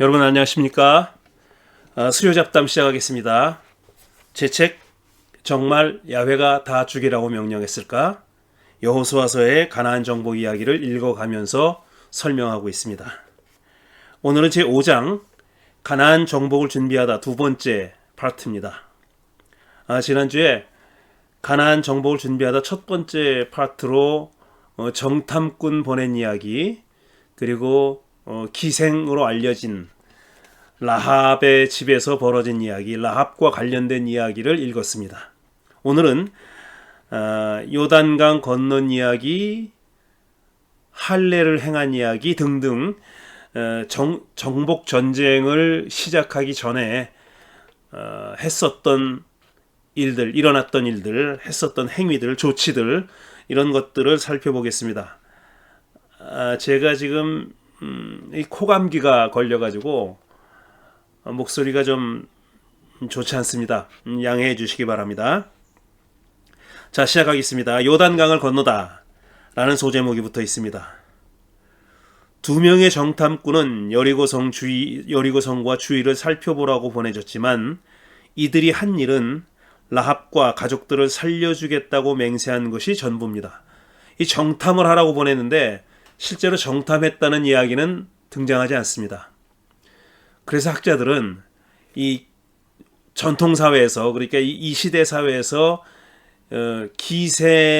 여러분 안녕하십니까? 수요잡담 시작하겠습니다. 제 책 정말 야훼가 다 죽이라고 명령했을까? 여호수아서의 가나안 정복 이야기를 읽어가면서 설명하고 있습니다. 오늘은 제 5장 가나안 정복을 준비하다 두 번째 파트입니다. 지난주에 가나안 정복을 준비하다 첫 번째 파트로 정탐꾼 보낸 이야기, 그리고 기생으로 알려진 라합의 집에서 벌어진 이야기, 라합과 관련된 이야기를 읽었습니다. 오늘은 요단강 건넌 이야기, 할례를 행한 이야기 등등 정복 전쟁을 시작하기 전에 했었던 일들, 일어났던 일들, 했었던 행위들, 조치들, 이런 것들을 살펴보겠습니다. 제가 지금 이 코감기가 걸려가지고 목소리가 좀 좋지 않습니다. 양해해 주시기 바랍니다. 자, 시작하겠습니다. 요단강을 건너다 라는 소제목이 붙어 있습니다. 두 명의 정탐꾼은 여리고성과 주위를 살펴보라고 보내졌지만 이들이 한 일은 라합과 가족들을 살려주겠다고 맹세한 것이 전부입니다. 이 정탐을 하라고 보냈는데 실제로 정탐했다는 이야기는 등장하지 않습니다. 그래서 학자들은 이 전통사회에서, 그러니까 이 시대 사회에서 기생의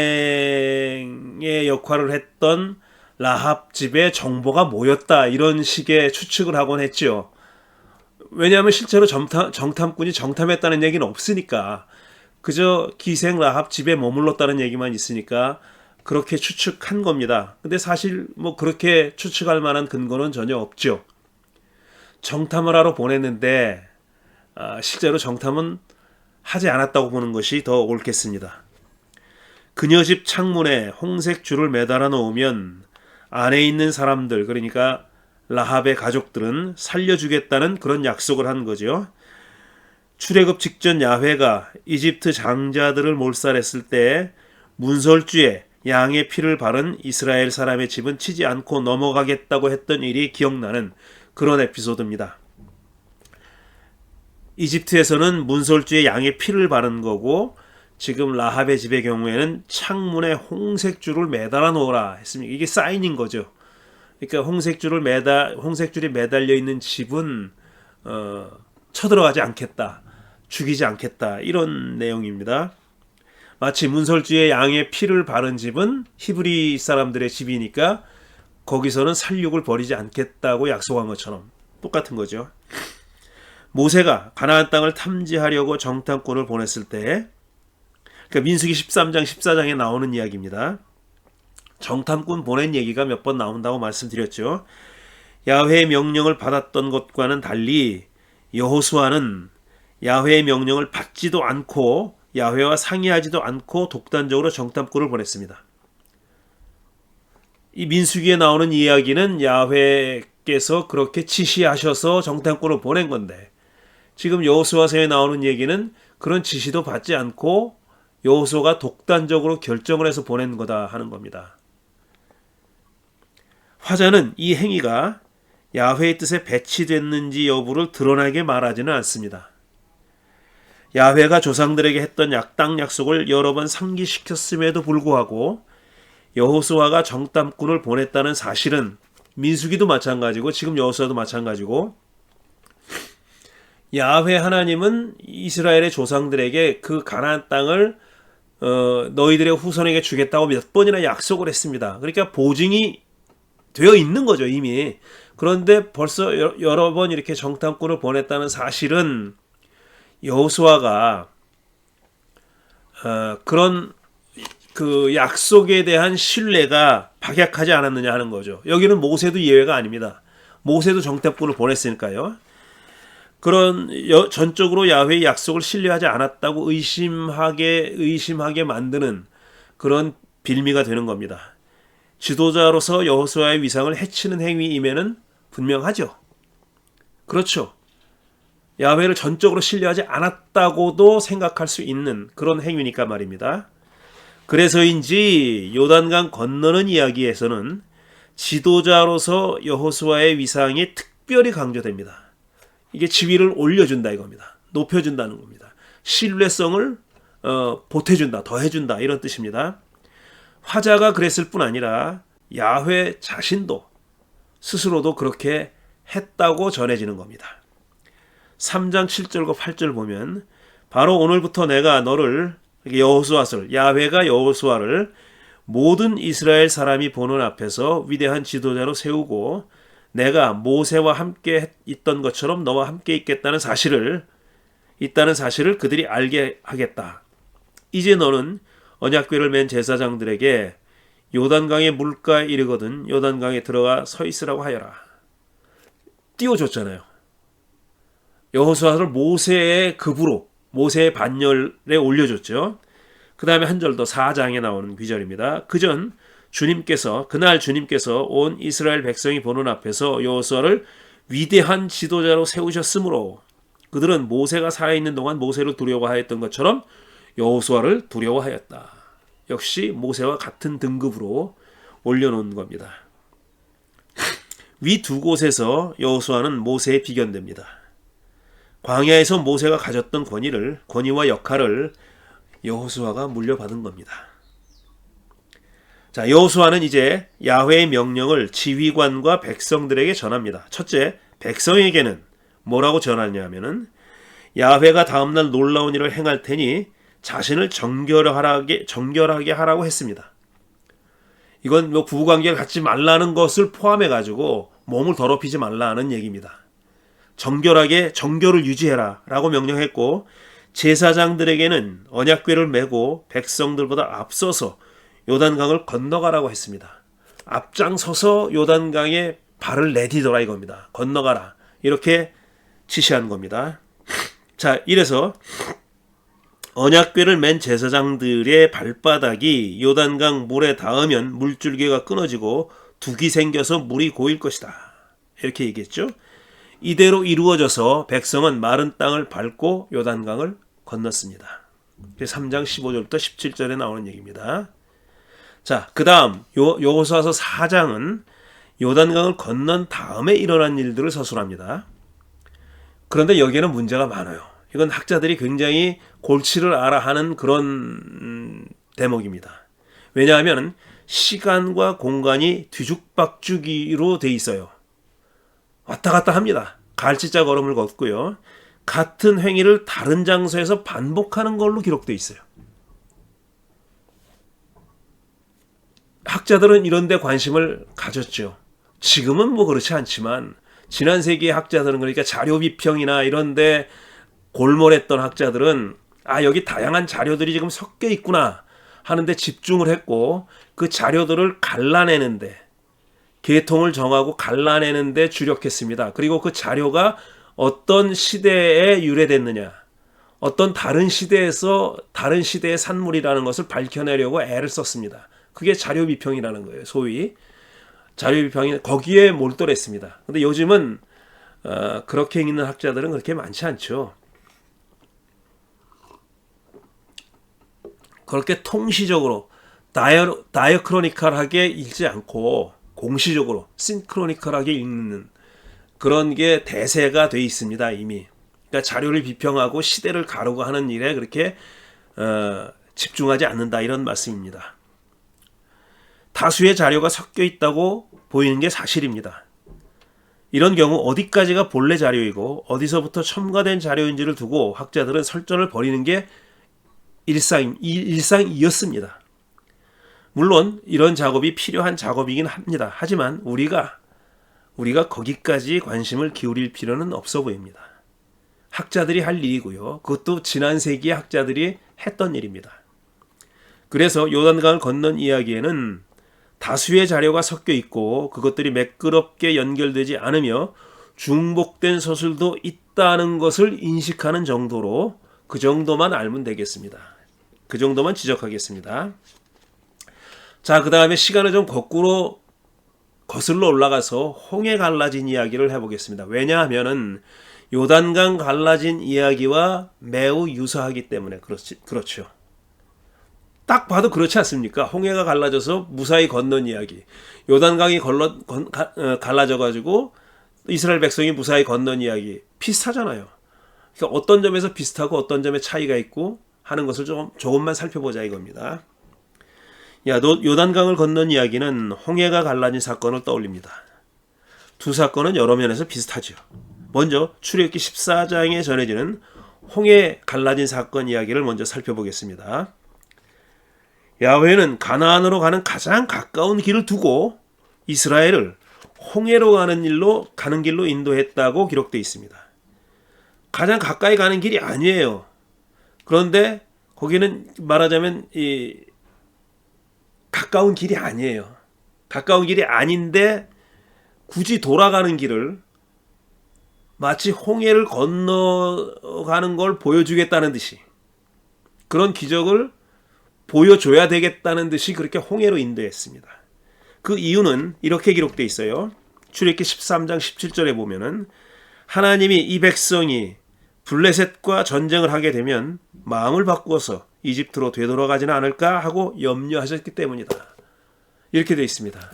역할을 했던 라합 집에 정보가 모였다, 이런 식의 추측을 하곤 했죠. 왜냐하면 실제로 정탐꾼이 정탐했다는 얘기는 없으니까, 그저 기생 라합 집에 머물렀다는 얘기만 있으니까 그렇게 추측한 겁니다. 근데 사실 그렇게 추측할 만한 근거는 전혀 없죠. 정탐을 하러 보냈는데 실제로 정탐은 하지 않았다고 보는 것이 더 옳겠습니다. 그녀 집 창문에 홍색 줄을 매달아 놓으면 안에 있는 사람들, 그러니까 라합의 가족들은 살려주겠다는 그런 약속을 한 거죠. 출애굽 직전 야훼가 이집트 장자들을 몰살했을 때 문설주에 양의 피를 바른 이스라엘 사람의 집은 치지 않고 넘어가겠다고 했던 일이 기억나는 그런 에피소드입니다. 이집트에서는 문설주에 양의 피를 바른 거고, 지금 라합의 집의 경우에는 창문에 홍색줄을 매달아 놓으라 했습니다. 이게 사인인 거죠. 그러니까 홍색줄이 매달려 있는 집은 쳐들어가지 않겠다, 죽이지 않겠다, 이런 내용입니다. 마치 문설주에 양의 피를 바른 집은 히브리 사람들의 집이니까 거기서는 살육을 벌이지 않겠다고 약속한 것처럼 똑같은 거죠. 모세가 가나안 땅을 탐지하려고 정탐꾼을 보냈을 때, 그러니까 민수기 13장 14장에 나오는 이야기입니다. 정탐꾼 보낸 얘기가 몇 번 나온다고 말씀드렸죠. 야훼의 명령을 받았던 것과는 달리 여호수아는 야훼의 명령을 받지도 않고 야훼와 상의하지도 않고 독단적으로 정탐꾼을 보냈습니다. 이 민수기에 나오는 이야기는 야훼께서 그렇게 지시하셔서 정탐꾼을 보낸 건데, 지금 여호수아서에 나오는 얘기는 그런 지시도 받지 않고 여호수아가 독단적으로 결정을 해서 보낸 거다 하는 겁니다. 화자는 이 행위가 야훼의 뜻에 배치됐는지 여부를 드러나게 말하지는 않습니다. 야훼가 조상들에게 했던 땅 약속을 여러 번 상기시켰음에도 불구하고 여호수아가 정탐꾼을 보냈다는 사실은 민수기도 마찬가지고 지금 여호수아도 마찬가지고, 야훼 하나님은 이스라엘의 조상들에게 그 가나안 땅을 너희들의 후손에게 주겠다고 몇 번이나 약속을 했습니다. 그러니까 보증이 되어 있는 거죠, 이미. 그런데 벌써 여러 번 이렇게 정탐꾼을 보냈다는 사실은 여호수아가 그런 그 약속에 대한 신뢰가 박약하지 않았느냐 하는 거죠. 여기는 모세도 예외가 아닙니다. 모세도 정탐꾼을 보냈으니까요. 그런 전적으로 야훼의 약속을 신뢰하지 않았다고 의심하게 만드는 그런 빌미가 되는 겁니다. 지도자로서 여호수아의 위상을 해치는 행위임에는 분명하죠. 그렇죠. 야훼를 전적으로 신뢰하지 않았다고도 생각할 수 있는 그런 행위니까 말입니다. 그래서인지 요단강 건너는 이야기에서는 지도자로서 여호수아의 위상이 특별히 강조됩니다. 이게 지위를 올려준다 이겁니다. 높여준다는 겁니다. 신뢰성을 보태준다, 더해준다 이런 뜻입니다. 화자가 그랬을 뿐 아니라 야훼 자신도 스스로도 그렇게 했다고 전해지는 겁니다. 3장 7절과 8절 보면 바로 오늘부터 내가 너를 여호수아를 야훼가 여호수아를 모든 이스라엘 사람이 보는 앞에서 위대한 지도자로 세우고 내가 모세와 함께 있던 것처럼 너와 함께 있다는 사실을 그들이 알게 하겠다. 이제 너는 언약궤를 맨 제사장들에게 요단강의 물가에 이르거든 요단강에 들어가 서 있으라고 하여라. 띄워줬잖아요. 여호수아를 모세의 급으로 모세의 반열에 올려줬죠. 그 다음에 한 절 더 4장에 나오는 귀절입니다. 그날 주님께서 온 이스라엘 백성이 보는 앞에서 여호수아를 위대한 지도자로 세우셨으므로 그들은 모세가 살아있는 동안 모세를 두려워하였던 것처럼 여호수아를 두려워하였다. 역시 모세와 같은 등급으로 올려놓은 겁니다. 위 두 곳에서 여호수아는 모세에 비견됩니다. 광야에서 모세가 가졌던 권위와 역할을 여호수아가 물려받은 겁니다. 자, 여호수아는 이제 야훼의 명령을 지휘관과 백성들에게 전합니다. 첫째, 백성에게는 뭐라고 전하냐면은 야훼가 다음날 놀라운 일을 행할 테니 자신을 정결하게 하라고 했습니다. 이건 뭐 부부관계를 갖지 말라는 것을 포함해 가지고 몸을 더럽히지 말라는 얘기입니다. 정결을 유지해라 라고 명령했고 제사장들에게는 언약궤를 메고 백성들보다 앞서서 요단강을 건너가라고 했습니다. 앞장서서 요단강에 발을 내디뎌라 이겁니다. 건너가라 이렇게 지시한 겁니다. 자, 이래서 언약궤를 맨 제사장들의 발바닥이 요단강 물에 닿으면 물줄기가 끊어지고 둑이 생겨서 물이 고일 것이다. 이렇게 얘기했죠. 이대로 이루어져서 백성은 마른 땅을 밟고 요단강을 건넜습니다. 3장 15절부터 17절에 나오는 얘기입니다. 자, 그 다음 여호수아서 4장은 요단강을 건넌 다음에 일어난 일들을 서술합니다. 그런데 여기에는 문제가 많아요. 이건 학자들이 굉장히 골치를 알아 하는 그런 대목입니다. 왜냐하면 시간과 공간이 뒤죽박죽이로 돼 있어요. 왔다 갔다 합니다. 갈치자 걸음을 걷고요. 같은 행위를 다른 장소에서 반복하는 걸로 기록돼 있어요. 학자들은 이런 데 관심을 가졌죠. 지금은 뭐 그렇지 않지만 지난 세기의 학자들은 그러니까 자료 비평이나 이런 데 골몰했던 학자들은 여기 다양한 자료들이 지금 섞여 있구나 하는데 집중을 했고 그 자료들을 갈라내는데 계통을 정하고 갈라내는데 주력했습니다. 그리고 그 자료가 어떤 시대에 유래됐느냐 어떤 다른 시대의 산물이라는 것을 밝혀내려고 애를 썼습니다. 그게 자료 비평이라는 거예요. 소위 자료 비평이 거기에 몰두했습니다. 근데 요즘은 그렇게 읽는 학자들은 그렇게 많지 않죠. 그렇게 통시적으로 다이어크로니컬하게 읽지 않고 공시적으로 싱크로니컬하게 읽는 그런 게 대세가 돼 있습니다. 이미. 그러니까 자료를 비평하고 시대를 가르고 하는 일에 그렇게 집중하지 않는다 이런 말씀입니다. 다수의 자료가 섞여 있다고 보이는 게 사실입니다. 이런 경우 어디까지가 본래 자료이고 어디서부터 첨가된 자료인지를 두고 학자들은 설전을 벌이는 게 일상이었습니다. 물론 이런 작업이 필요한 작업이긴 합니다. 하지만 우리가 거기까지 관심을 기울일 필요는 없어 보입니다. 학자들이 할 일이고요. 그것도 지난 세기의 학자들이 했던 일입니다. 그래서 요단강을 건넌 이야기에는 다수의 자료가 섞여 있고 그것들이 매끄럽게 연결되지 않으며 중복된 서술도 있다는 것을 인식하는 정도로 그 정도만 알면 되겠습니다. 그 정도만 지적하겠습니다. 자, 그 다음에 시간을 좀 거꾸로 거슬러 올라가서 홍해 갈라진 이야기를 해보겠습니다. 왜냐하면은 요단강 갈라진 이야기와 매우 유사하기 때문에 그렇죠. 딱 봐도 그렇지 않습니까? 홍해가 갈라져서 무사히 건넌 이야기. 요단강이 갈라져가지고 이스라엘 백성이 무사히 건넌 이야기 비슷하잖아요. 그러니까 어떤 점에서 비슷하고 어떤 점에 차이가 있고 하는 것을 조금만 살펴보자 이겁니다. 요단강을 건넌 이야기는 홍해가 갈라진 사건을 떠올립니다. 두 사건은 여러 면에서 비슷하죠. 먼저 출애굽기 14장에 전해지는 홍해 갈라진 사건 이야기를 먼저 살펴보겠습니다. 야훼는 가나안으로 가는 가장 가까운 길을 두고 이스라엘을 홍해로 가는 길로 인도했다고 기록되어 있습니다. 가장 가까이 가는 길이 아니에요. 그런데 거기는 말하자면 가까운 길이 아니에요. 가까운 길이 아닌데 굳이 돌아가는 길을 마치 홍해를 건너가는 걸 보여주겠다는 듯이, 그런 기적을 보여줘야 되겠다는 듯이 그렇게 홍해로 인도했습니다. 그 이유는 이렇게 기록되어 있어요. 출애굽기 13장 17절에 보면은 하나님이 이 백성이 블레셋과 전쟁을 하게 되면 마음을 바꾸어서 이집트로 되돌아가지는 않을까 하고 염려하셨기 때문이다. 이렇게 되어 있습니다.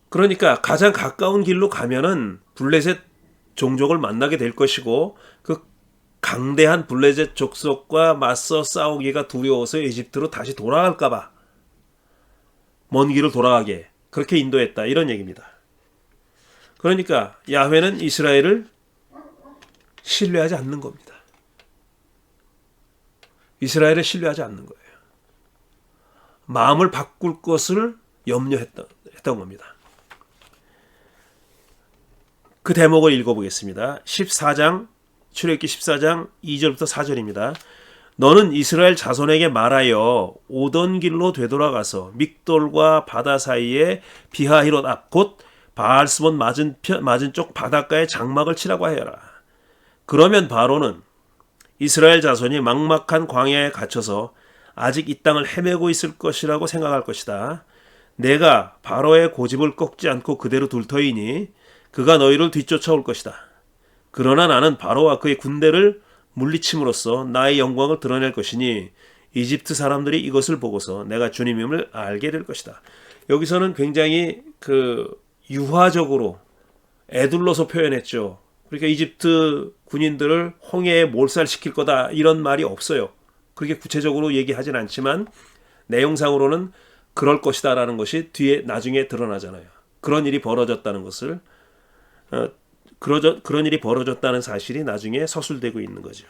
그러니까 가장 가까운 길로 가면은 블레셋 종족을 만나게 될 것이고, 그 강대한 블레셋 족속과 맞서 싸우기가 두려워서 이집트로 다시 돌아갈까봐 먼 길을 돌아가게 그렇게 인도했다, 이런 얘기입니다. 그러니까 야훼는 이스라엘을 신뢰하지 않는 겁니다. 이스라엘을 신뢰하지 않는 거예요. 마음을 바꿀 것을 염려했던 겁니다. 그 대목을 읽어보겠습니다. 출애굽기 14장 2절부터 4절입니다. 너는 이스라엘 자손에게 말하여 오던 길로 되돌아가서 믹돌과 바다 사이에 비하히롯 앞 곧 바알스본 맞은 쪽 바닷가에 장막을 치라고 하여라. 그러면 바로는 이스라엘 자손이 막막한 광야에 갇혀서 아직 이 땅을 헤매고 있을 것이라고 생각할 것이다. 내가 바로의 고집을 꺾지 않고 그대로 둘 터이니 그가 너희를 뒤쫓아올 것이다. 그러나 나는 바로와 그의 군대를 물리침으로써 나의 영광을 드러낼 것이니 이집트 사람들이 이것을 보고서 내가 주님임을 알게 될 것이다. 여기서는 굉장히 유화적으로 애둘러서 표현했죠. 그러니까 이집트 군인들을 홍해에 몰살시킬 거다 이런 말이 없어요. 그렇게 구체적으로 얘기하진 않지만 내용상으로는 그럴 것이다 라는 것이 뒤에 나중에 드러나잖아요. 그런 일이 벌어졌다는 것을 그런 일이 벌어졌다는 사실이 나중에 서술되고 있는 거죠.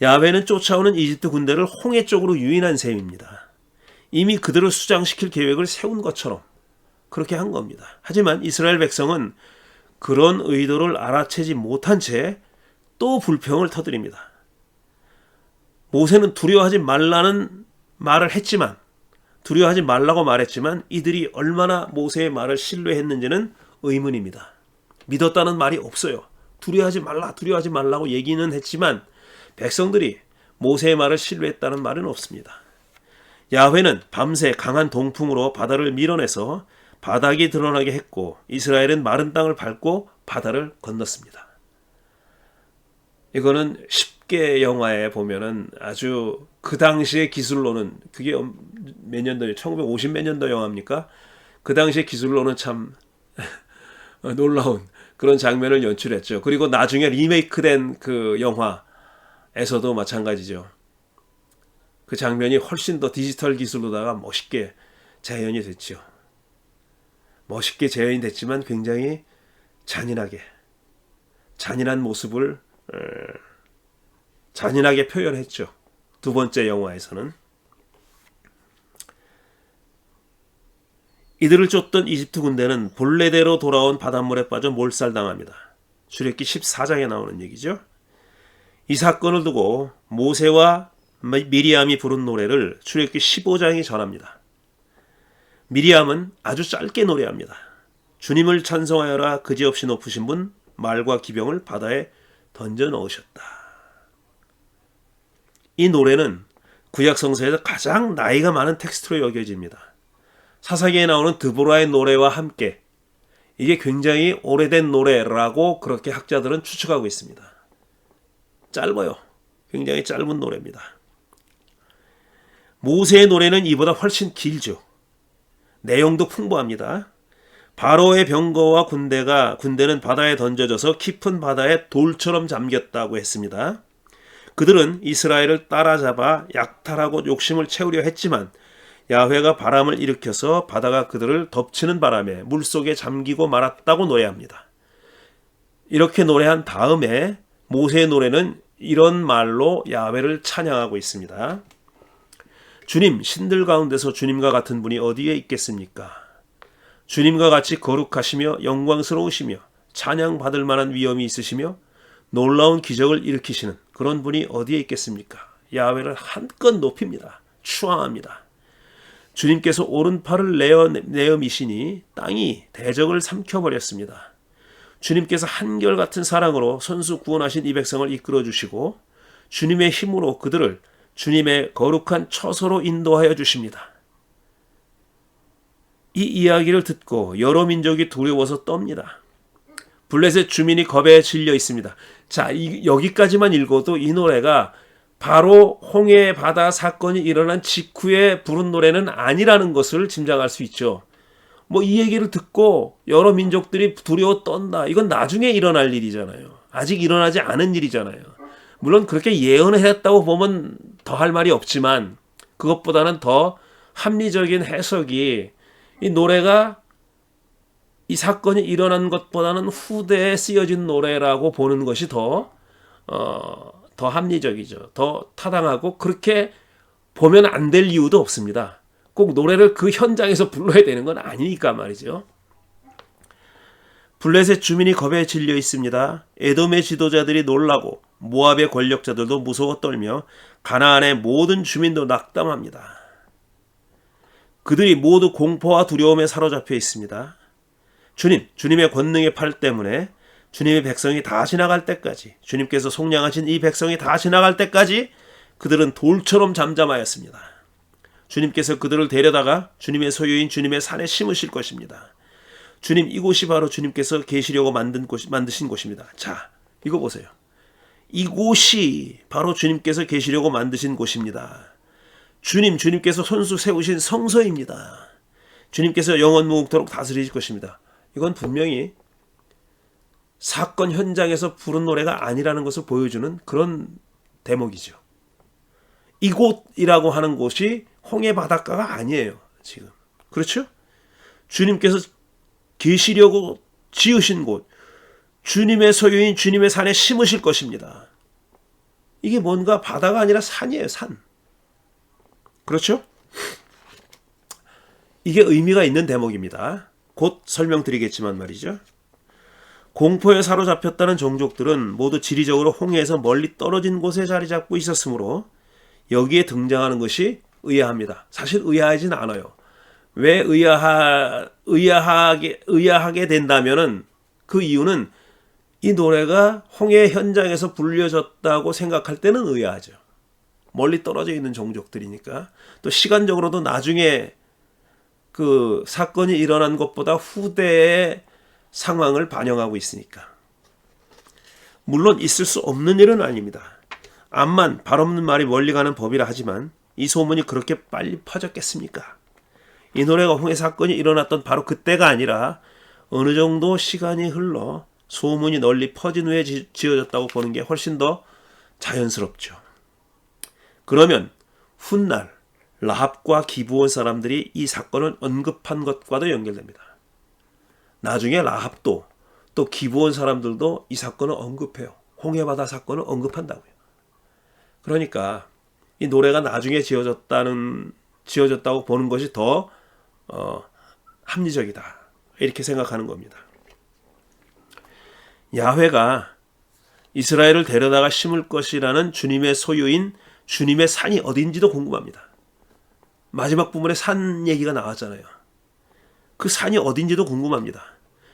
야훼는 쫓아오는 이집트 군대를 홍해 쪽으로 유인한 셈입니다. 이미 그들을 수장시킬 계획을 세운 것처럼 그렇게 한 겁니다. 하지만 이스라엘 백성은 그런 의도를 알아채지 못한 채 또 불평을 터뜨립니다. 모세는 두려워하지 말라는 말을 했지만, 두려워하지 말라고 말했지만 이들이 얼마나 모세의 말을 신뢰했는지는 의문입니다. 믿었다는 말이 없어요. 두려워하지 말라고 얘기는 했지만 백성들이 모세의 말을 신뢰했다는 말은 없습니다. 야훼는 밤새 강한 동풍으로 바다를 밀어내서 바닥이 드러나게 했고 이스라엘은 마른 땅을 밟고 바다를 건넜습니다. 이거는 10개 영화에 보면은 아주 그 당시의 기술로는, 그게 몇 년도에 1950 몇 년도 영화입니까? 그 당시의 기술로는 참 놀라운 그런 장면을 연출했죠. 그리고 나중에 리메이크된 그 영화에서도 마찬가지죠. 그 장면이 훨씬 더 디지털 기술로다가 멋있게 재현이 됐죠. 멋있게 재현이 됐지만 굉장히 잔인한 모습을 잔인하게 표현했죠. 두 번째 영화에서는. 이들을 쫓던 이집트 군대는 본래대로 돌아온 바닷물에 빠져 몰살당합니다. 출애굽기 14장에 나오는 얘기죠. 이 사건을 두고 모세와 미리암이 부른 노래를 출애굽기 15장이 전합니다. 미리암은 아주 짧게 노래합니다. 주님을 찬송하여라, 그지없이 높으신 분, 말과 기병을 바다에 던져 넣으셨다. 이 노래는 구약 성서에서 가장 나이가 많은 텍스트로 여겨집니다. 사사기에 나오는 드보라의 노래와 함께 이게 굉장히 오래된 노래라고 그렇게 학자들은 추측하고 있습니다. 짧아요. 굉장히 짧은 노래입니다. 모세의 노래는 이보다 훨씬 길죠. 내용도 풍부합니다. 바로의 병거와 군대는 바다에 던져져서 깊은 바다에 돌처럼 잠겼다고 했습니다. 그들은 이스라엘을 따라잡아 약탈하고 욕심을 채우려 했지만 야훼가 바람을 일으켜서 바다가 그들을 덮치는 바람에 물속에 잠기고 말았다고 노래합니다. 이렇게 노래한 다음에 모세의 노래는 이런 말로 야훼를 찬양하고 있습니다. 주님, 신들 가운데서 주님과 같은 분이 어디에 있겠습니까? 주님과 같이 거룩하시며 영광스러우시며 찬양받을 만한 위엄이 있으시며 놀라운 기적을 일으키시는 그런 분이 어디에 있겠습니까? 야훼를 한껏 높입니다. 추앙합니다. 주님께서 오른팔을 내어미시니 땅이 대적을 삼켜버렸습니다. 주님께서 한결같은 사랑으로 손수 구원하신 이 백성을 이끌어주시고 주님의 힘으로 그들을 주님의 거룩한 처소로 인도하여 주십니다. 이 이야기를 듣고 여러 민족이 두려워서 떱니다. 블레셋 주민이 겁에 질려 있습니다. 자, 여기까지만 읽어도 이 노래가 바로 홍해 바다 사건이 일어난 직후에 부른 노래는 아니라는 것을 짐작할 수 있죠. 뭐 이 얘기를 듣고 여러 민족들이 두려워 떤다. 이건 나중에 일어날 일이잖아요. 아직 일어나지 않은 일이잖아요. 물론 그렇게 예언을 했다고 보면 더 할 말이 없지만 그것보다는 더 합리적인 해석이 이 노래가 이 사건이 일어난 것보다는 후대에 쓰여진 노래라고 보는 것이 더 합리적이죠. 더 타당하고 그렇게 보면 안 될 이유도 없습니다. 꼭 노래를 그 현장에서 불러야 되는 건 아니니까 말이죠. 블레셋 주민이 겁에 질려 있습니다. 에돔의 지도자들이 놀라고 모압의 권력자들도 무서워 떨며 가나안의 모든 주민도 낙담합니다. 그들이 모두 공포와 두려움에 사로잡혀 있습니다. 주님의 권능의 팔 때문에 주님의 백성이 다 지나갈 때까지, 주님께서 속량하신 이 백성이 다 지나갈 때까지 그들은 돌처럼 잠잠하였습니다. 주님께서 그들을 데려다가 주님의 소유인 주님의 산에 심으실 것입니다. 주님, 이곳이 바로 주님께서 계시려고 만드신 곳입니다. 자, 이거 보세요. 이곳이 바로 주님께서 계시려고 만드신 곳입니다. 주님께서 손수 세우신 성소입니다. 주님께서 영원 무궁토록 다스리실 것입니다. 이건 분명히 사건 현장에서 부른 노래가 아니라는 것을 보여주는 그런 대목이죠. 이곳이라고 하는 곳이 홍해 바닷가가 아니에요. 지금. 그렇죠? 주님께서 계시려고 지으신 곳, 주님의 소유인 주님의 산에 심으실 것입니다. 이게 뭔가 바다가 아니라 산이에요. 산. 그렇죠? 이게 의미가 있는 대목입니다. 곧 설명드리겠지만 말이죠. 공포에 사로잡혔다는 종족들은 모두 지리적으로 홍해에서 멀리 떨어진 곳에 자리 잡고 있었으므로 여기에 등장하는 것이 의아합니다. 사실 의아하진 않아요. 왜 의아하게 된다면은 그 이유는 이 노래가 홍해 현장에서 불려졌다고 생각할 때는 의아하죠. 멀리 떨어져 있는 종족들이니까. 또 시간적으로도 나중에 그 사건이 일어난 것보다 후대의 상황을 반영하고 있으니까. 물론 있을 수 없는 일은 아닙니다. 암만 발 없는 말이 멀리 가는 법이라 하지만 이 소문이 그렇게 빨리 퍼졌겠습니까? 이 노래가 홍해 사건이 일어났던 바로 그때가 아니라 어느 정도 시간이 흘러 소문이 널리 퍼진 후에 지어졌다고 보는 게 훨씬 더 자연스럽죠. 그러면 훗날 라합과 기브온 사람들이 이 사건을 언급한 것과도 연결됩니다. 나중에 라합도 또 기브온 사람들도 이 사건을 언급해요. 홍해바다 사건을 언급한다고요. 그러니까 이 노래가 나중에 지어졌다고 보는 것이 더 합리적이다. 이렇게 생각하는 겁니다. 야훼가 이스라엘을 데려다가 심을 것이라는 주님의 소유인 주님의 산이 어딘지도 궁금합니다. 마지막 부분에 산 얘기가 나왔잖아요. 그 산이 어딘지도 궁금합니다.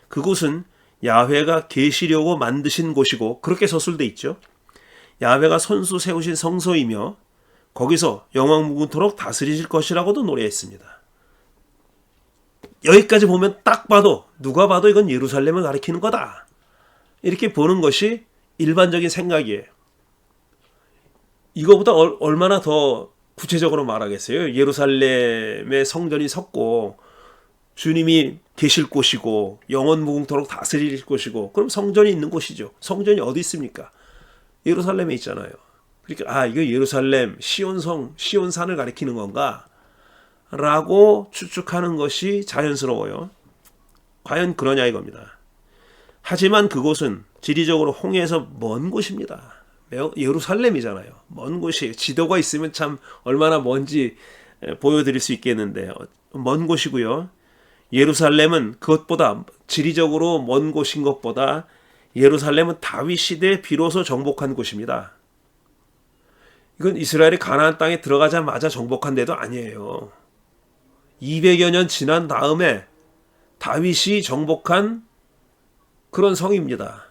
그곳은 야훼가 계시려고 만드신 곳이고 그렇게 서술돼 있죠. 야훼가 손수 세우신 성소이며 거기서 영원무궁토록 다스리실 것이라고도 노래했습니다. 여기까지 보면 딱 봐도 누가 봐도 이건 예루살렘을 가리키는 거다. 이렇게 보는 것이 일반적인 생각이에요. 이거보다 얼마나 더 구체적으로 말하겠어요. 예루살렘의 성전이 섰고 주님이 계실 곳이고 영원 무궁토록 다스릴 곳이고 그럼 성전이 있는 곳이죠. 성전이 어디 있습니까? 예루살렘에 있잖아요. 그러니까 이거 예루살렘 시온성 시온산을 가리키는 건가? 라고 추측하는 것이 자연스러워요. 과연 그러냐 이겁니다. 하지만 그곳은 지리적으로 홍해에서 먼 곳입니다. 예루살렘이잖아요. 먼 곳이에요. 지도가 있으면 참 얼마나 먼지 보여드릴 수 있겠는데 먼 곳이고요. 예루살렘은 그것보다 지리적으로 먼 곳인 것보다 예루살렘은 다윗 시대에 비로소 정복한 곳입니다. 이건 이스라엘이 가나안 땅에 들어가자마자 정복한 데도 아니에요. 200여 년 지난 다음에 다윗이 정복한 그런 성입니다.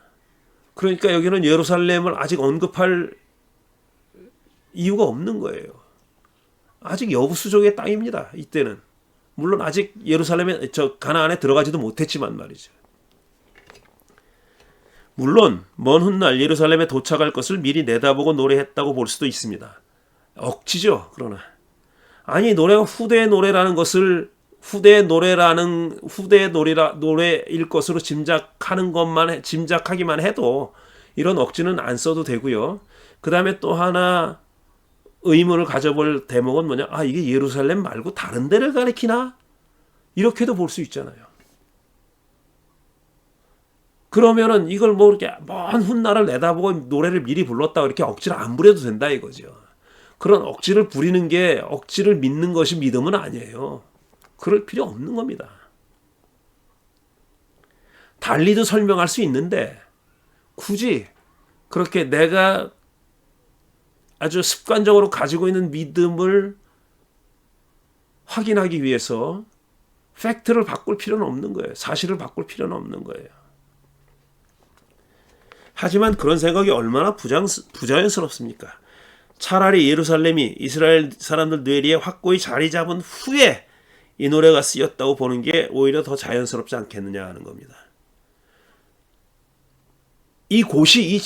그러니까 여기는 예루살렘을 아직 언급할 이유가 없는 거예요. 아직 여부수족의 땅입니다. 이때는. 물론 아직 예루살렘에 가나안에 들어가지도 못했지만 말이죠. 물론 먼 훗날 예루살렘에 도착할 것을 미리 내다보고 노래했다고 볼 수도 있습니다. 억지죠. 그러나 아니 노래가 후대의 노래라는 것을 후대의 노래일 것으로 짐작하기만 해도 이런 억지는 안 써도 되고요. 그 다음에 또 하나 의문을 가져볼 대목은 뭐냐? 이게 예루살렘 말고 다른 데를 가리키나? 이렇게도 볼 수 있잖아요. 그러면은 이걸 뭐 이렇게 먼 훗날을 내다보고 노래를 미리 불렀다 이렇게 억지를 안 부려도 된다 이거죠. 그런 억지를 부리는 게 억지를 믿는 것이 믿음은 아니에요. 그럴 필요 없는 겁니다. 달리도 설명할 수 있는데 굳이 그렇게 내가 아주 습관적으로 가지고 있는 믿음을 확인하기 위해서 팩트를 바꿀 필요는 없는 거예요. 사실을 바꿀 필요는 없는 거예요. 하지만 그런 생각이 얼마나 부자연스럽습니까? 차라리 예루살렘이 이스라엘 사람들 뇌리에 확고히 자리 잡은 후에 이 노래가 쓰였다고 보는 게 오히려 더 자연스럽지 않겠느냐 하는 겁니다. 이 곳이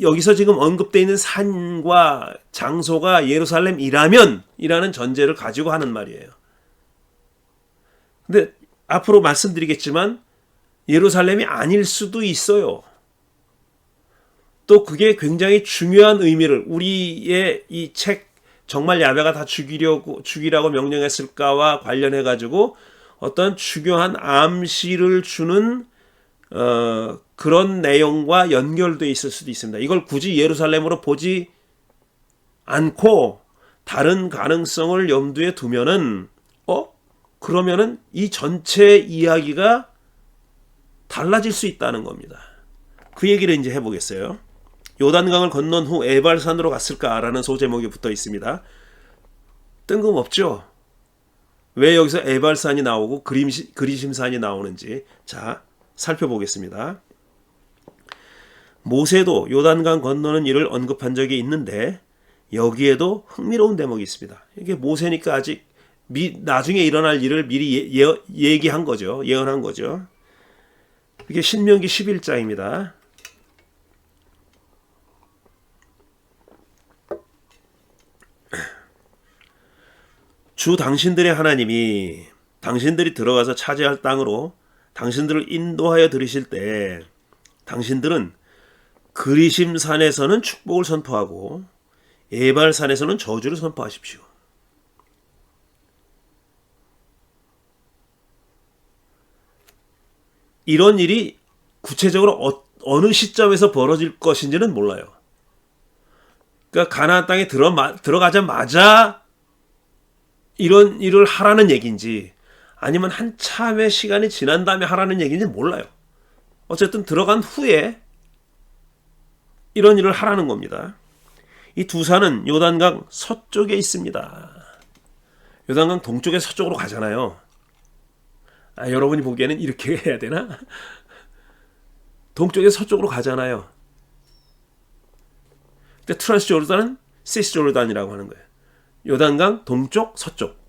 여기서 지금 언급되어 있는 산과 장소가 예루살렘이라면 이라는 전제를 가지고 하는 말이에요. 근데 앞으로 말씀드리겠지만 예루살렘이 아닐 수도 있어요. 또 그게 굉장히 중요한 의미를 우리의 이 책 정말 야베가 다 죽이라고 명령했을까와 관련해 가지고 어떤 중요한 암시를 주는 그런 내용과 연결되어 있을 수도 있습니다. 이걸 굳이 예루살렘으로 보지 않고 다른 가능성을 염두에 두면은 그러면은 이 전체 이야기가 달라질 수 있다는 겁니다. 그 얘기를 이제 해보겠어요. 요단강을 건넌 후 에발산으로 갔을까라는 소제목이 붙어 있습니다. 뜬금없죠? 왜 여기서 에발산이 나오고 그리심산이 나오는지 자 살펴보겠습니다. 모세도 요단강 건너는 일을 언급한 적이 있는데 여기에도 흥미로운 대목이 있습니다. 이게 모세니까 아직 나중에 일어날 일을 미리 얘기한 거죠. 예언한 거죠. 이게 신명기 11장입니다. 주 당신들의 하나님이 당신들이 들어가서 차지할 땅으로 당신들을 인도하여 들이실 때 당신들은 그리심산에서는 축복을 선포하고 에발산에서는 저주를 선포하십시오. 이런 일이 구체적으로 어느 시점에서 벌어질 것인지는 몰라요. 그러니까 가나안 땅에 들어가자마자 이런 일을 하라는 얘기인지 아니면 한참의 시간이 지난 다음에 하라는 얘기인지 몰라요. 어쨌든 들어간 후에 이런 일을 하라는 겁니다. 이 두 산은 요단강 서쪽에 있습니다. 요단강 동쪽에 서쪽으로 가잖아요. 여러분이 보기에는 이렇게 해야 되나? 동쪽에 서쪽으로 가잖아요. 근데 트란스조르단은 시스조르단이라고 하는 거예요. 요단강 동쪽 서쪽.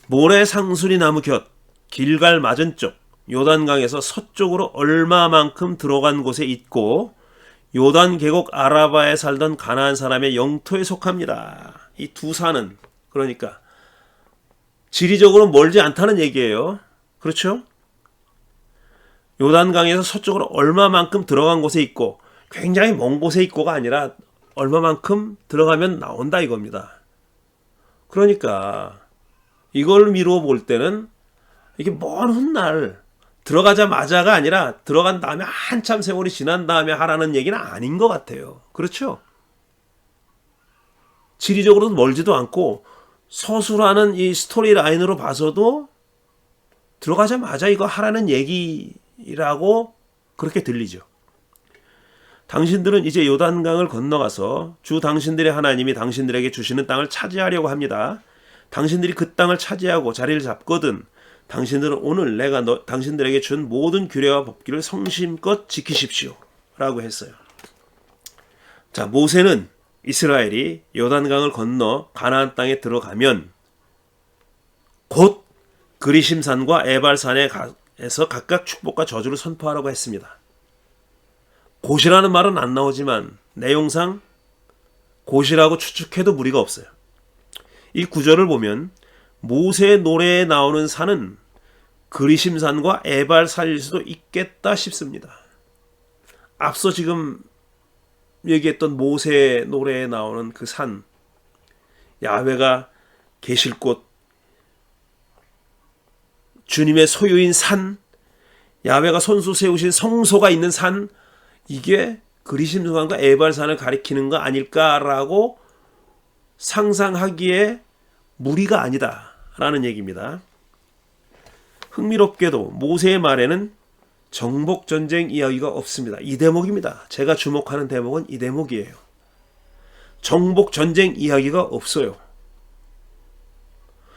모래상수리 나무 곁 길갈 맞은쪽 요단강에서 서쪽으로 얼마만큼 들어간 곳에 있고 요단 계곡 아라바에 살던 가나안 사람의 영토에 속합니다. 이 두 산은 그러니까 지리적으로 멀지 않다는 얘기예요. 그렇죠? 요단강에서 서쪽으로 얼마만큼 들어간 곳에 있고 굉장히 먼 곳에 있고가 아니라 얼마만큼 들어가면 나온다 이겁니다. 그러니까 이걸 미루어 볼 때는 이게 먼 훗날 들어가자마자가 아니라 들어간 다음에 한참 세월이 지난 다음에 하라는 얘기는 아닌 것 같아요. 그렇죠? 지리적으로도 멀지도 않고 서술하는 이 스토리 라인으로 봐서도 들어가자마자 이거 하라는 얘기라고 그렇게 들리죠. 당신들은 이제 요단강을 건너가서 주 당신들의 하나님이 당신들에게 주시는 땅을 차지하려고 합니다. 당신들이 그 땅을 차지하고 자리를 잡거든 당신들은 오늘 내가 당신들에게 준 모든 규례와 법규를 성심껏 지키십시오 라고 했어요. 자, 모세는 이스라엘이 요단강을 건너 가나안 땅에 들어가면 곧 그리심산과 에발산에서 각각 축복과 저주를 선포하라고 했습니다. 곧이라는 말은 안 나오지만 내용상 곧이라고 추측해도 무리가 없어요. 이 구절을 보면 모세의 노래에 나오는 산은 그리심산과 에발산일 수도 있겠다 싶습니다. 앞서 지금 얘기했던 모세의 노래에 나오는 그 산, 야훼가 계실 곳, 주님의 소유인 산, 야훼가 손수 세우신 성소가 있는 산, 이게 그리심산과 에발산을 가리키는 거 아닐까라고 상상하기에 무리가 아니다라는 얘기입니다. 흥미롭게도 모세의 말에는 정복전쟁 이야기가 없습니다. 이 대목입니다. 제가 주목하는 대목은 이 대목이에요. 정복전쟁 이야기가 없어요.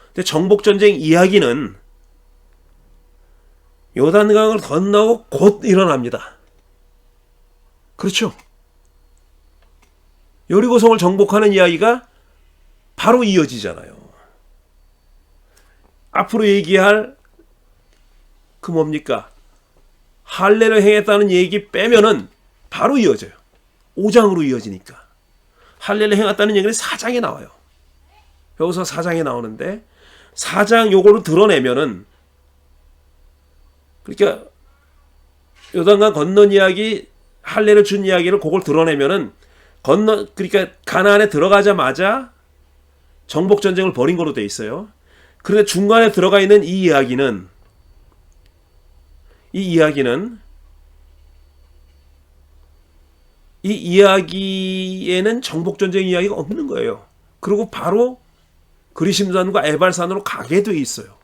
근데 정복전쟁 이야기는 요단강을 건너고 곧 일어납니다. 그렇죠? 여리고성을 정복하는 이야기가 바로 이어지잖아요. 앞으로 얘기할 그 뭡니까? 할례를 행했다는 얘기 빼면은 바로 이어져요. 5장으로 이어지니까. 할례를 행했다는 얘기는 4장에 나와요. 여기서 4장에 나오는데 4장 요거를 드러내면은 그러니까 요단강 건넌 이야기, 할례를 준 이야기를 그걸 드러내면은 그러니까 가나안에 들어가자마자 정복 전쟁을 벌인 거로 돼 있어요. 그런데 중간에 들어가 있는 이 이야기에는 정복 전쟁 이야기가 없는 거예요. 그리고 바로 그리심산과 에발산으로 가게 돼 있어요.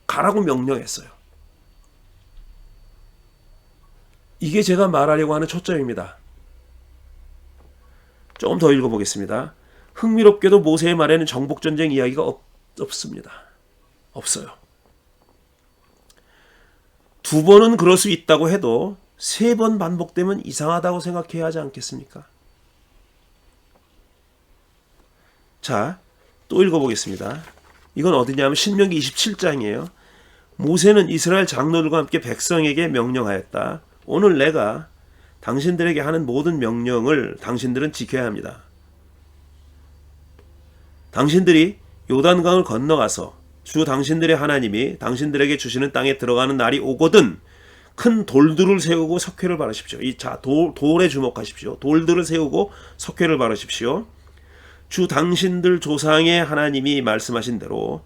가라고 명령했어요. 이게 제가 말하려고 하는 초점입니다. 조금 더 읽어보겠습니다. 흥미롭게도 모세의 말에는 정복전쟁 이야기가 없습니다. 없어요. 2번은 그럴 수 있다고 해도 3번 반복되면 이상하다고 생각해야 하지 않겠습니까? 자, 또 읽어보겠습니다. 이건 어디냐면 신명기 27장이에요. 모세는 이스라엘 장로들과 함께 백성에게 명령하였다. 오늘 내가 당신들에게 하는 모든 명령을 당신들은 지켜야 합니다. 당신들이 요단강을 건너가서 주 당신들의 하나님이 당신들에게 주시는 땅에 들어가는 날이 오거든 큰 돌들을 세우고 석회를 바르십시오. 돌에 주목하십시오. 돌들을 세우고 석회를 바르십시오. 주 당신들 조상의 하나님이 말씀하신 대로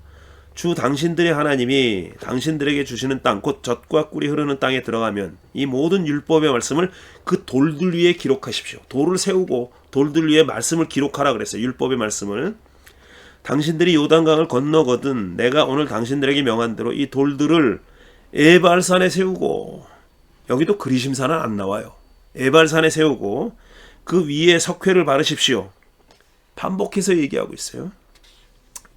주 당신들의 하나님이 당신들에게 주시는 땅, 곧 젖과 꿀이 흐르는 땅에 들어가면 이 모든 율법의 말씀을 그 돌들 위에 기록하십시오. 돌을 세우고 돌들 위에 말씀을 기록하라 그랬어요. 율법의 말씀을. 당신들이 요단강을 건너거든 내가 오늘 당신들에게 명한 대로 이 돌들을 에발산에 세우고, 여기도 그리심산은 안 나와요. 에발산에 세우고 그 위에 석회를 바르십시오. 반복해서 얘기하고 있어요.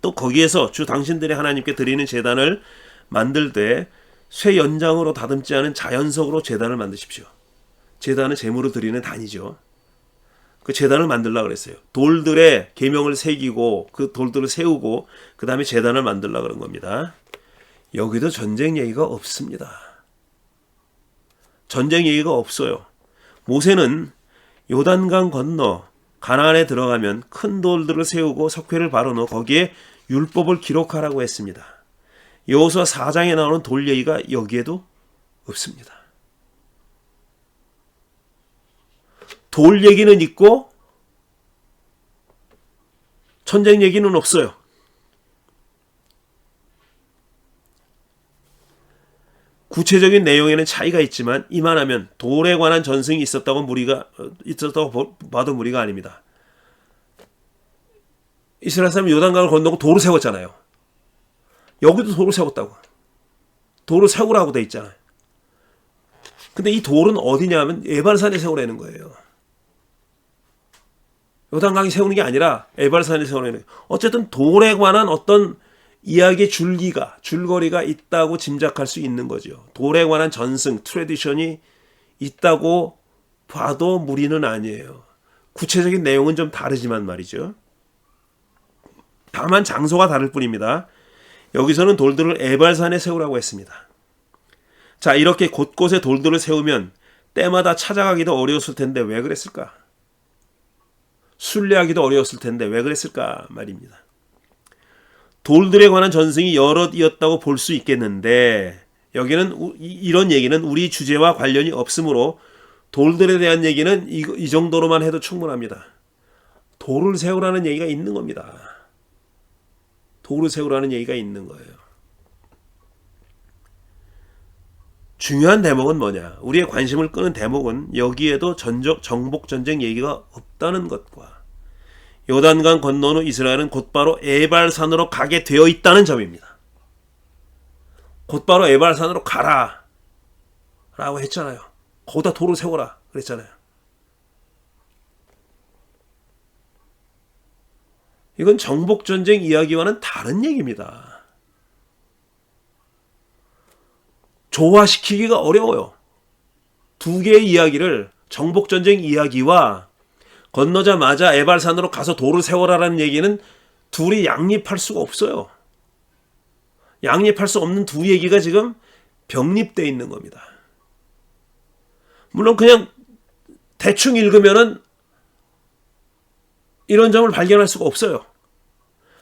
또 거기에서 주 당신들의 하나님께 드리는 제단을 만들 때 쇠 연장으로 다듬지 않은 자연석으로 제단을 만드십시오. 제단은 제물을 드리는 단이죠. 그 제단을 만들라 그랬어요. 돌들의 계명을 새기고 그 돌들을 세우고 그 다음에 제단을 만들라 그런 겁니다. 여기도 전쟁 얘기가 없습니다. 전쟁 얘기가 없어요. 모세는 요단강 건너 가나안에 들어가면 큰 돌들을 세우고 석회를 바르노 거기에 율법을 기록하라고 했습니다. 여호수아 4장에 나오는 돌 얘기가 여기에도 없습니다. 돌 얘기는 있고 전쟁 얘기는 없어요. 구체적인 내용에는 차이가 있지만 이만하면 돌에 관한 전승이 있었다고 봐도 무리가 아닙니다. 이스라엘 사람이 요단강을 건너고 돌을 세웠잖아요. 여기도 돌을 세웠다고. 돌을 세우라고 돼 있잖아요. 근데 이 돌은 어디냐 하면 에발산에 세우라는 거예요. 요단강이 세우는 게 아니라 에발산에 세우라는 거예요. 어쨌든 돌에 관한 어떤 이야기의 줄거리가 있다고 짐작할 수 있는 거죠. 돌에 관한 전승, 트래디션이 있다고 봐도 무리는 아니에요. 구체적인 내용은 좀 다르지만 말이죠. 다만 장소가 다를 뿐입니다. 여기서는 돌들을 에발산에 세우라고 했습니다. 자, 이렇게 곳곳에 돌들을 세우면 때마다 찾아가기도 어려웠을 텐데 왜 그랬을까? 순례하기도 어려웠을 텐데 왜 그랬을까 말입니다. 돌들에 관한 전승이 여럿이었다고 볼 수 있겠는데 여기는 이런 얘기는 우리 주제와 관련이 없으므로 돌들에 대한 얘기는 이 정도로만 해도 충분합니다. 돌을 세우라는 얘기가 있는 겁니다. 돌을 세우라는 얘기가 있는 거예요. 중요한 대목은 뭐냐? 우리의 관심을 끄는 대목은 여기에도 정복전쟁 얘기가 없다는 것과 요단강 건넌 후 이스라엘은 곧바로 에발산으로 가게 되어 있다는 점입니다. 곧바로 에발산으로 가라 라고 했잖아요. 거기다 돌을 세워라 그랬잖아요. 이건 정복전쟁 이야기와는 다른 얘기입니다. 조화시키기가 어려워요. 두 개의 이야기를 정복전쟁 이야기와 건너자마자 에발산으로 가서 돌을 세워라라는 얘기는 둘이 양립할 수가 없어요. 양립할 수 없는 두 얘기가 지금 병립되어 있는 겁니다. 물론 그냥 대충 읽으면은 이런 점을 발견할 수가 없어요.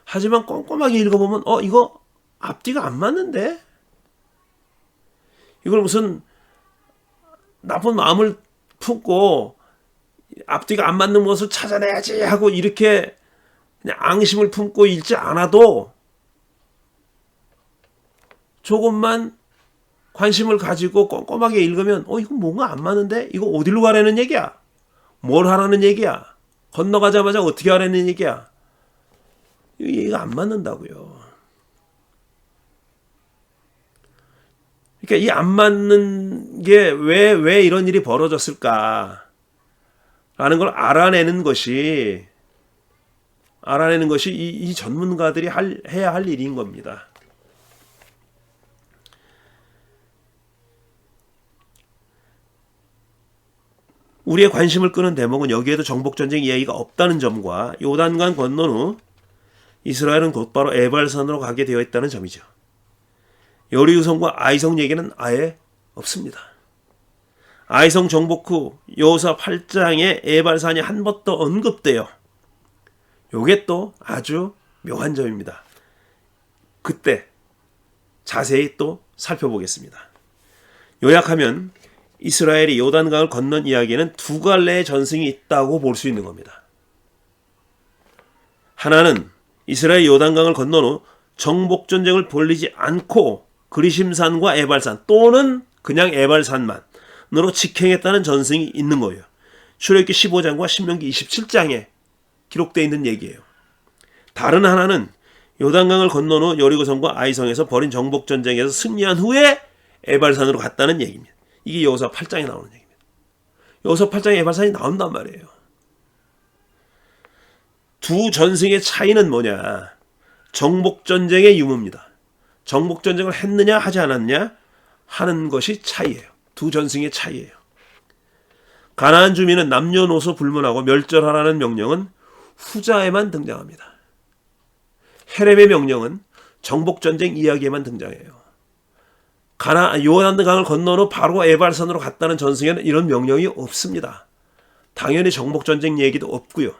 하지만 꼼꼼하게 읽어보면 이거 앞뒤가 안 맞는데? 이걸 무슨 나쁜 마음을 품고 앞뒤가 안 맞는 것을 찾아내야지 하고 이렇게 그냥 앙심을 품고 읽지 않아도 조금만 관심을 가지고 꼼꼼하게 읽으면 이거 뭔가 안 맞는데? 이거 어디로 가라는 얘기야? 뭘 하라는 얘기야? 건너가자마자 어떻게 하라는 얘기야? 이거 얘기가 안 맞는다고요. 그러니까 이 안 맞는 게 왜 이런 일이 벌어졌을까? 라는 걸 알아내는 것이 이 전문가들이 해야 할 일인 겁니다. 우리의 관심을 끄는 대목은 여기에도 정복전쟁 이야기가 없다는 점과 요단강 건넌 후 이스라엘은 곧바로 에발산으로 가게 되어 있다는 점이죠. 여리우성과 아이성 얘기는 아예 없습니다. 아이성 정복 후 여호수아 8장에 에발산이 한 번 더 언급돼요. 요게 또 아주 묘한 점입니다. 그때 자세히 또 살펴보겠습니다. 요약하면 이스라엘이 요단강을 건넌 이야기는 두 갈래의 전승이 있다고 볼 수 있는 겁니다. 하나는 이스라엘 요단강을 건넌 후 정복전쟁을 벌이지 않고 그리심산과 에발산 또는 그냥 에발산만으로 직행했다는 전승이 있는 거예요. 출애굽기 15장과 신명기 27장에 기록되어 있는 얘기예요. 다른 하나는 요단강을 건넌 후 여리고성과 아이성에서 벌인 정복전쟁에서 승리한 후에 에발산으로 갔다는 얘기입니다. 이게 여호수아 8장에 나오는 얘기입니다. 여호수아 8장에 에발산이 나온단 말이에요. 두 전승의 차이는 뭐냐? 정복전쟁의 유무입니다. 정복전쟁을 했느냐 하지 않았느냐 하는 것이 차이예요. 두 전승의 차이예요. 가나안 주민은 남녀노소 불문하고 멸절하라는 명령은 후자에만 등장합니다. 헤렙의 명령은 정복전쟁 이야기에만 등장해요. 요단강을 건넌 후 바로 에발산으로 갔다는 전승에는 이런 명령이 없습니다. 당연히 정복전쟁 얘기도 없고요.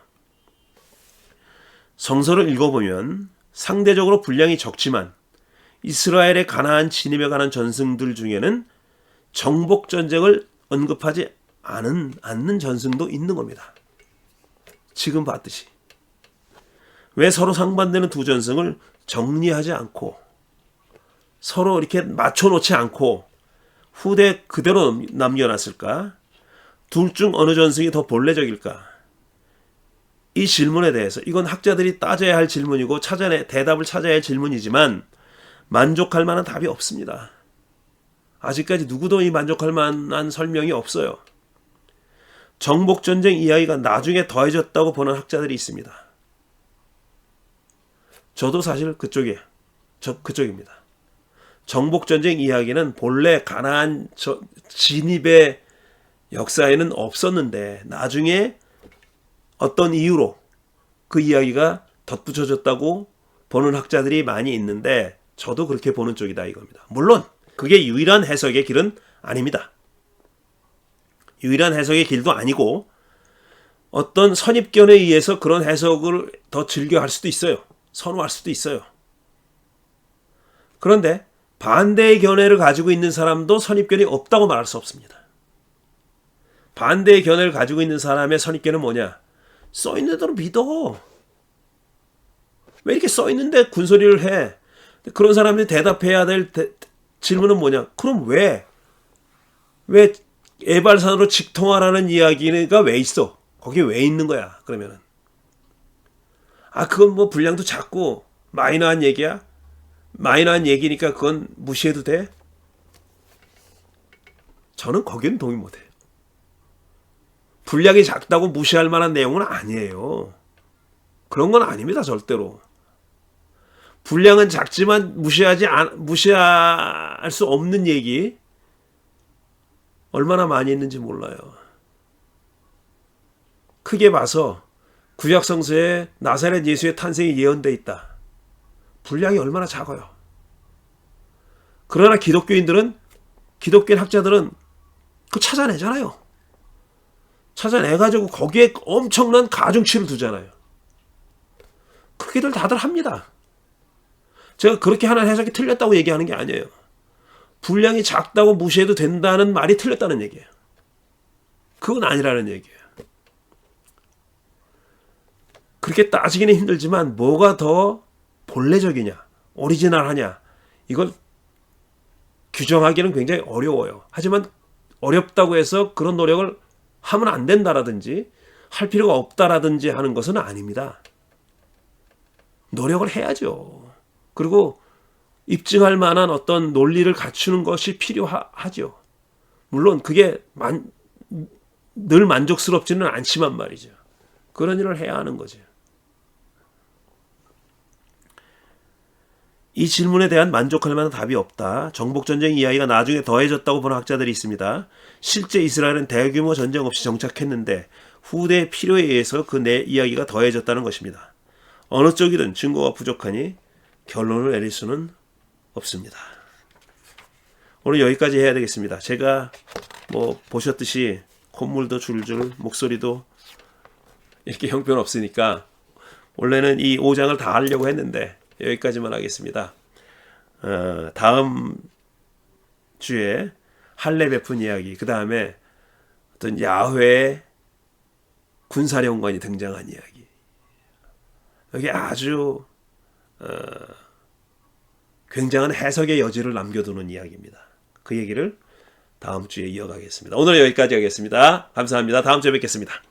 성서를 읽어보면 상대적으로 분량이 적지만 이스라엘의 가나안 진입에 관한 전승들 중에는 정복 전쟁을 언급하지 않는 전승도 있는 겁니다. 지금 봤듯이. 왜 서로 상반되는 두 전승을 정리하지 않고 서로 이렇게 맞춰놓지 않고 후대 그대로 남겨놨을까? 둘 중 어느 전승이 더 본래적일까? 이 질문에 대해서 이건 학자들이 따져야 할 질문이고 대답을 찾아야 할 질문이지만 만족할 만한 답이 없습니다. 아직까지 누구도 이 만족할 만한 설명이 없어요. 정복전쟁 이야기가 나중에 더해졌다고 보는 학자들이 있습니다. 저도 사실 그쪽입니다. 정복전쟁 이야기는 본래 가나안 진입의 역사에는 없었는데 나중에 어떤 이유로 그 이야기가 덧붙여졌다고 보는 학자들이 많이 있는데 저도 그렇게 보는 쪽이다 이겁니다. 물론 그게 유일한 해석의 길은 아닙니다. 유일한 해석의 길도 아니고 어떤 선입견에 의해서 그런 해석을 더 즐겨할 수도 있어요. 선호할 수도 있어요. 그런데 반대의 견해를 가지고 있는 사람도 선입견이 없다고 말할 수 없습니다. 반대의 견해를 가지고 있는 사람의 선입견은 뭐냐? 써있는 대로 믿어. 왜 이렇게 써있는데 군소리를 해? 그런 사람이 대답해야 될 질문은 뭐냐? 그럼 왜 에발산으로 직통하라는 이야기가 왜 있어? 거기에 왜 있는 거야? 그러면은 그건 뭐 분량도 작고 마이너한 얘기야? 마이너한 얘기니까 그건 무시해도 돼? 저는 거기는 동의 못해요. 분량이 작다고 무시할 만한 내용은 아니에요. 그런 건 아닙니다. 절대로. 분량은 작지만 무시할 수 없는 얘기 얼마나 많이 있는지 몰라요. 크게 봐서 구약 성서에 나사렛 예수의 탄생이 예언되어 있다. 분량이 얼마나 작아요. 그러나 기독교인 학자들은 그거 찾아내잖아요. 찾아내가지고 거기에 엄청난 가중치를 두잖아요. 그렇게들 다들 합니다. 제가 그렇게 하는 해석이 틀렸다고 얘기하는 게 아니에요. 분량이 작다고 무시해도 된다는 말이 틀렸다는 얘기예요. 그건 아니라는 얘기예요. 그렇게 따지기는 힘들지만 뭐가 더 본래적이냐, 오리지널하냐 이걸 규정하기는 굉장히 어려워요. 하지만 어렵다고 해서 그런 노력을 하면 안 된다라든지 할 필요가 없다라든지 하는 것은 아닙니다. 노력을 해야죠. 그리고 입증할 만한 어떤 논리를 갖추는 것이 필요하죠. 물론 그게 늘 만족스럽지는 않지만 말이죠. 그런 일을 해야 하는 거죠. 이 질문에 대한 만족할 만한 답이 없다. 정복전쟁 이야기가 나중에 더해졌다고 보는 학자들이 있습니다. 실제 이스라엘은 대규모 전쟁 없이 정착했는데 후대의 필요에 의해서 그 이야기가 더해졌다는 것입니다. 어느 쪽이든 증거가 부족하니 결론을 내릴 수는 없습니다. 오늘 여기까지 해야 되겠습니다. 제가 보셨듯이 콧물도 줄줄 목소리도 이렇게 형편없으니까 원래는 이 5장을 다 하려고 했는데 여기까지만 하겠습니다. 다음 주에 할례 베푼 이야기, 그 다음에 어떤 야훼의 군사령관이 등장한 이야기, 여기 아주 굉장한 해석의 여지를 남겨두는 이야기입니다. 그 얘기를 다음 주에 이어가겠습니다. 오늘 여기까지 하겠습니다. 감사합니다. 다음 주에 뵙겠습니다.